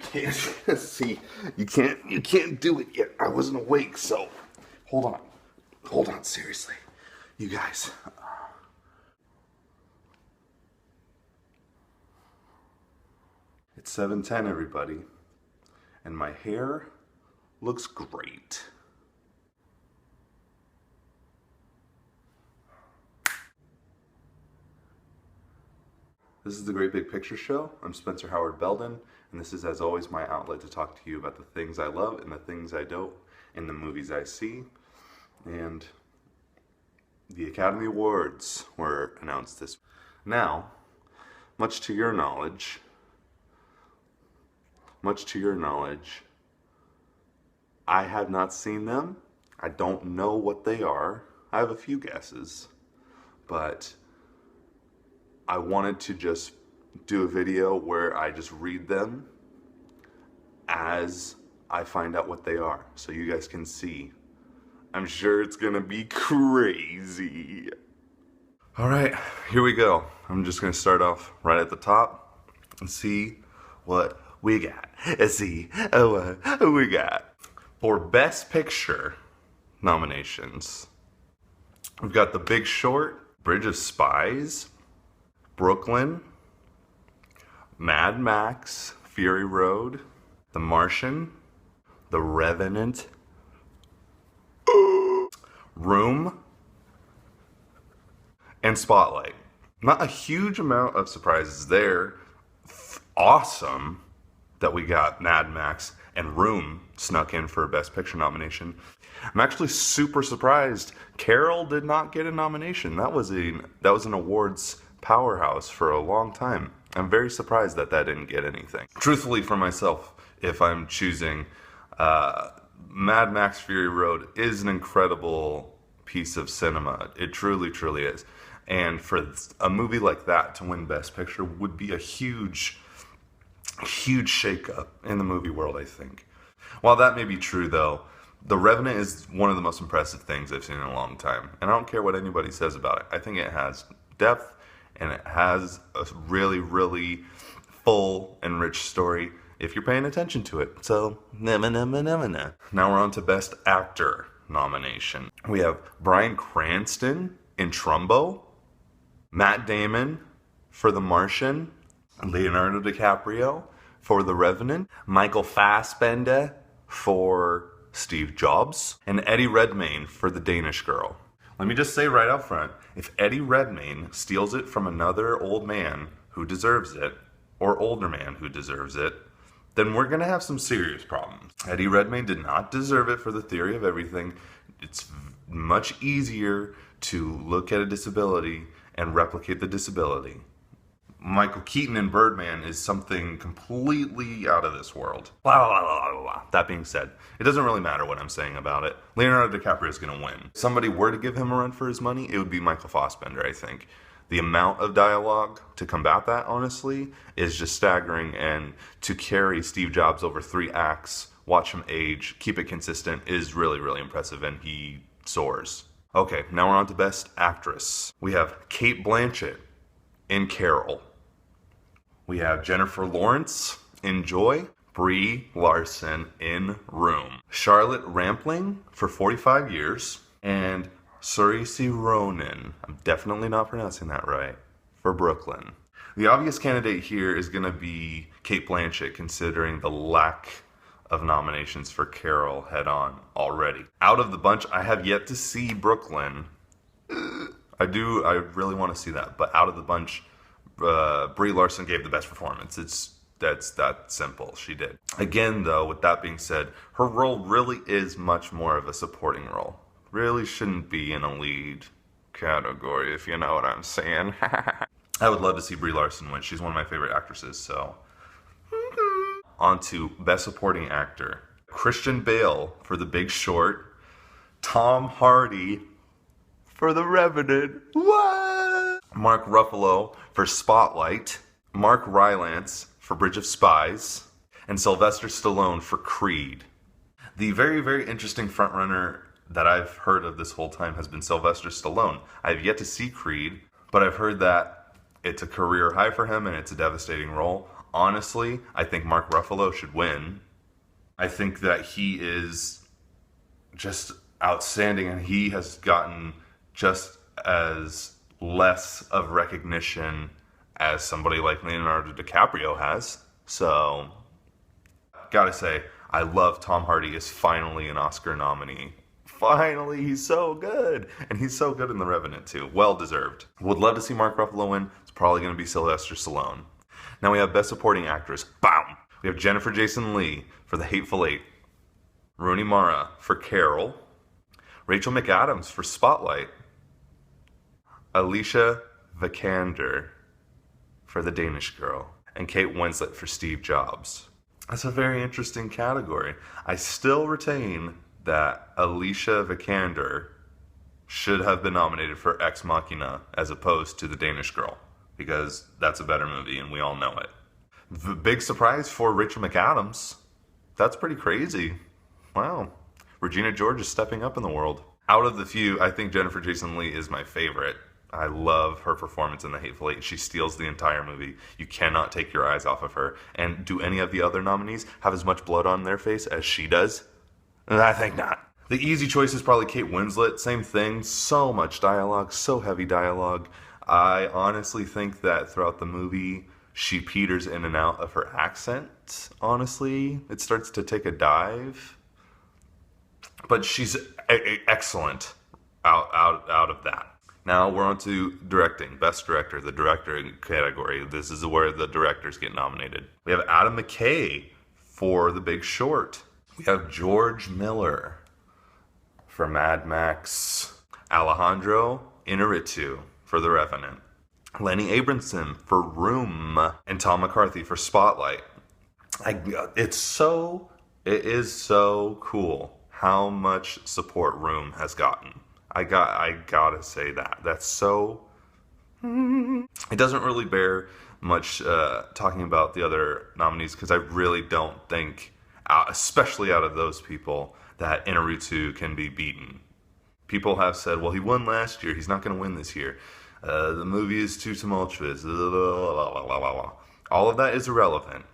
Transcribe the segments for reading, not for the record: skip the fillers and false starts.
can't see. You can't do it yet. I wasn't awake, so hold on. Hold on, seriously. You guys. It's 7:10, everybody. And my hair looks great. This is the Great Big Picture Show. I'm Spencer Howard Belden, and this is, as always, my outlet to talk to you about the things I love and the things I don't in the movies I see. And the Academy Awards were announced this. Now, much to your knowledge, I have not seen them. I don't know what they are. I have a few guesses, but I wanted to just do a video where I just read them as I find out what they are, so you guys can see. I'm sure it's gonna be crazy. All right, here we go. I'm just gonna start off right at the top and see what we got. Let's see what we got. For Best Picture nominations, we've got The Big Short, Bridge of Spies, Brooklyn, Mad Max, Fury Road, The Martian, The Revenant, Room, and Spotlight. Not a huge amount of surprises there. Awesome that we got Mad Max and Room snuck in for a Best Picture nomination. I'm actually super surprised Carol did not get a nomination. That was an awards powerhouse for a long time. I'm very surprised that didn't get anything. Truthfully, for myself, if I'm choosing, Mad Max Fury Road is an incredible piece of cinema. It truly, truly is. And for a movie like that to win Best Picture would be a huge shakeup in the movie world, I think. While that may be true, though, The Revenant is one of the most impressive things I've seen in a long time. And I don't care what anybody says about it. I think it has depth, and it has a really, really full and rich story if you're paying attention to it. So, Now we're on to Best Actor nomination. We have Bryan Cranston in Trumbo, Matt Damon for The Martian, Leonardo DiCaprio for The Revenant, Michael Fassbender for Steve Jobs, and Eddie Redmayne for The Danish Girl. Let me just say right out front, if Eddie Redmayne steals it from another old man who deserves it, or older man who deserves it, then we're going to have some serious problems. Eddie Redmayne did not deserve it for The Theory of Everything. It's much easier to look at a disability and replicate the disability. Michael Keaton in Birdman is something completely out of this world. Blah, blah, blah, blah, blah. That being said, it doesn't really matter what I'm saying about it. Leonardo DiCaprio is going to win. If somebody were to give him a run for his money, it would be Michael Fassbender, I think. The amount of dialogue to combat that, honestly, is just staggering. And to carry Steve Jobs over 3 acts, watch him age, keep it consistent, is really, really impressive. And he soars. Okay, now we're on to Best Actress. We have Cate Blanchett in Carol. We have Jennifer Lawrence in Joy, Brie Larson in Room, Charlotte Rampling for 45 Years, and Saoirse Ronan, I'm definitely not pronouncing that right, for Brooklyn. The obvious candidate here is going to be Cate Blanchett, considering the lack of nominations for Carol head-on already. Out of the bunch, I have yet to see Brooklyn. I really want to see that, but out of the bunch, Brie Larson gave the best performance. That's that simple. She did. Again, though, with that being said, her role really is much more of a supporting role. Really shouldn't be in a lead category, if you know what I'm saying. I would love to see Brie Larson win. She's one of my favorite actresses, so. On to Best Supporting Actor. Christian Bale for The Big Short. Tom Hardy for The Revenant. What? Mark Ruffalo for Spotlight. Mark Rylance for Bridge of Spies. And Sylvester Stallone for Creed. The very, very interesting frontrunner that I've heard of this whole time has been Sylvester Stallone. I've yet to see Creed, but I've heard that it's a career high for him and it's a devastating role. Honestly, I think Mark Ruffalo should win. I think that he is just outstanding, and he has gotten just as less of recognition as somebody like Leonardo DiCaprio has. So, gotta say, I love Tom Hardy is finally an Oscar nominee. Finally, he's so good. And he's so good in The Revenant, too. Well deserved. Would love to see Mark Ruffalo win. It's probably going to be Sylvester Stallone. Now we have Best Supporting Actress. Bam! We have Jennifer Jason Leigh for The Hateful Eight. Rooney Mara for Carol. Rachel McAdams for Spotlight. Alicia Vikander for The Danish Girl. And Kate Winslet for Steve Jobs. That's a very interesting category. I still retain that Alicia Vikander should have been nominated for Ex Machina as opposed to The Danish Girl, because that's a better movie and we all know it. The big surprise for Rachel McAdams. That's pretty crazy. Wow. Regina George is stepping up in the world. Out of the few, I think Jennifer Jason Leigh is my favorite. I love her performance in The Hateful Eight. She steals the entire movie. You cannot take your eyes off of her. And do any of the other nominees have as much blood on their face as she does? I think not. The easy choice is probably Kate Winslet. Same thing. So much dialogue. So heavy dialogue. I honestly think that throughout the movie, she peters in and out of her accent. Honestly, it starts to take a dive. But she's excellent out of that. Now we're on to directing. Best Director, the director category. This is where the directors get nominated. We have Adam McKay for The Big Short. We have George Miller for Mad Max. Alejandro Inarritu for The Revenant. Lenny Abramson for Room. And Tom McCarthy for Spotlight. It is so cool how much support Room has gotten. I gotta say that. That's so... It doesn't really bear much talking about the other nominees, because I really don't think, especially out of those people, that Inarritu can be beaten. People have said, well, he won last year. He's not going to win this year. The movie is too tumultuous. All of that is irrelevant.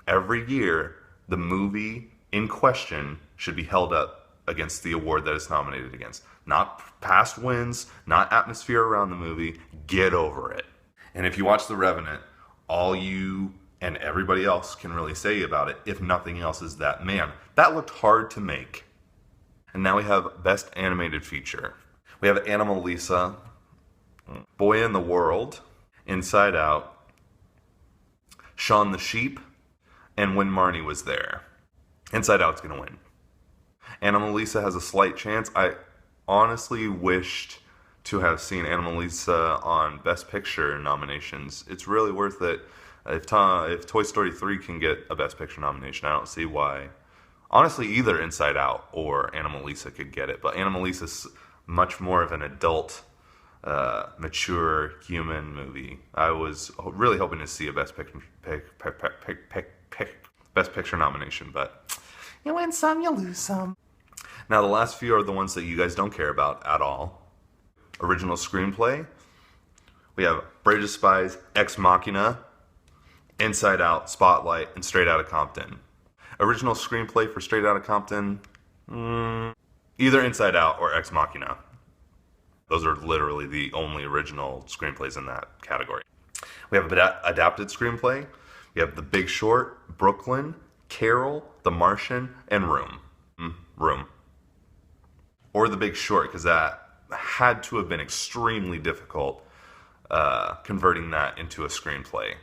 Every year, the movie in question should be held up against the award that it's nominated against. Not past wins, not atmosphere around the movie. Get over it. And if you watch The Revenant, all you and everybody else can really say about it, if nothing else, is that, man, that looked hard to make. And now we have Best Animated Feature. We have Anomalisa, Boy in the World, Inside Out, Shaun the Sheep, and When Marnie Was There. Inside Out's going to win. Anomalisa has a slight chance. I honestly wished to have seen Anomalisa on Best Picture nominations. It's really worth it. If Toy Story 3 can get a Best Picture nomination, I don't see why. Honestly, either Inside Out or Anomalisa could get it. But Anomalisa's much more of an adult, mature human movie. I was really hoping to see a Best Picture nomination, but you win some, you lose some. Now, the last few are the ones that you guys don't care about at all. Original Screenplay. We have Bridge of Spies, Ex Machina, Inside Out, Spotlight, and Straight Outta Compton. Original Screenplay for Straight Outta Compton, either Inside Out or Ex Machina. Those are literally the only original screenplays in that category. We have Adapted Screenplay. We have The Big Short, Brooklyn, Carol, The Martian, and Room. Room. Or The Big Short, because that had to have been extremely difficult converting that into a screenplay.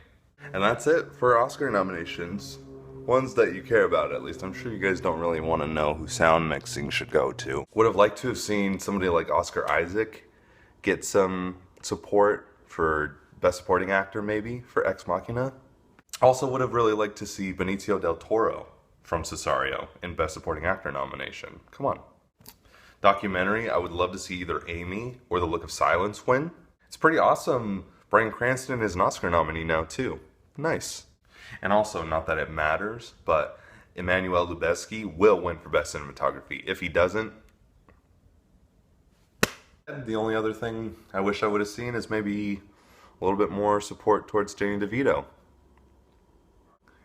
And that's it for Oscar nominations. Ones that you care about, at least. I'm sure you guys don't really want to know who sound mixing should go to. Would have liked to have seen somebody like Oscar Isaac get some support for Best Supporting Actor, maybe, for Ex Machina. Also would have really liked to see Benicio del Toro from Cesario in Best Supporting Actor nomination. Come on. Documentary, I would love to see either Amy or The Look of Silence win. It's pretty awesome. Bryan Cranston is an Oscar nominee now, too. Nice. And also, not that it matters, but Emmanuel Lubezki will win for Best Cinematography. If he doesn't, the only other thing I wish I would have seen is maybe a little bit more support towards Danny DeVito.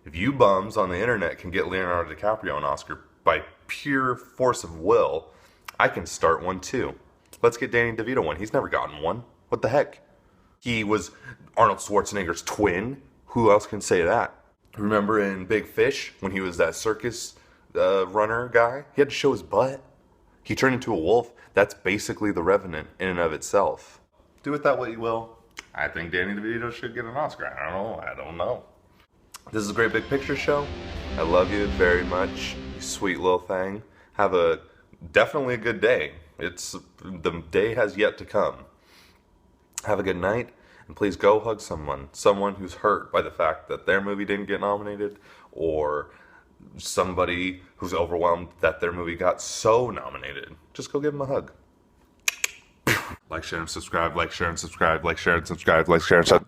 If you bums on the internet can get Leonardo DiCaprio an Oscar by pure force of will, I can start one too. Let's get Danny DeVito one. He's never gotten one. What the heck? He was Arnold Schwarzenegger's twin. Who else can say that? Remember in Big Fish when he was that circus runner guy? He had to show his butt. He turned into a wolf. That's basically The Revenant in and of itself. Do with that what you will. I think Danny DeVito should get an Oscar. I don't know. This is a great big picture show. I love you very much, you sweet little thing. Have a definitely a good day. The day has yet to come. Have a good night, and please go hug someone who's hurt by the fact that their movie didn't get nominated, or somebody who's overwhelmed that their movie got so nominated. Just go give them a hug. Like, share, and subscribe. Like, share, and subscribe. Like, share, and subscribe. Like, share, and subscribe.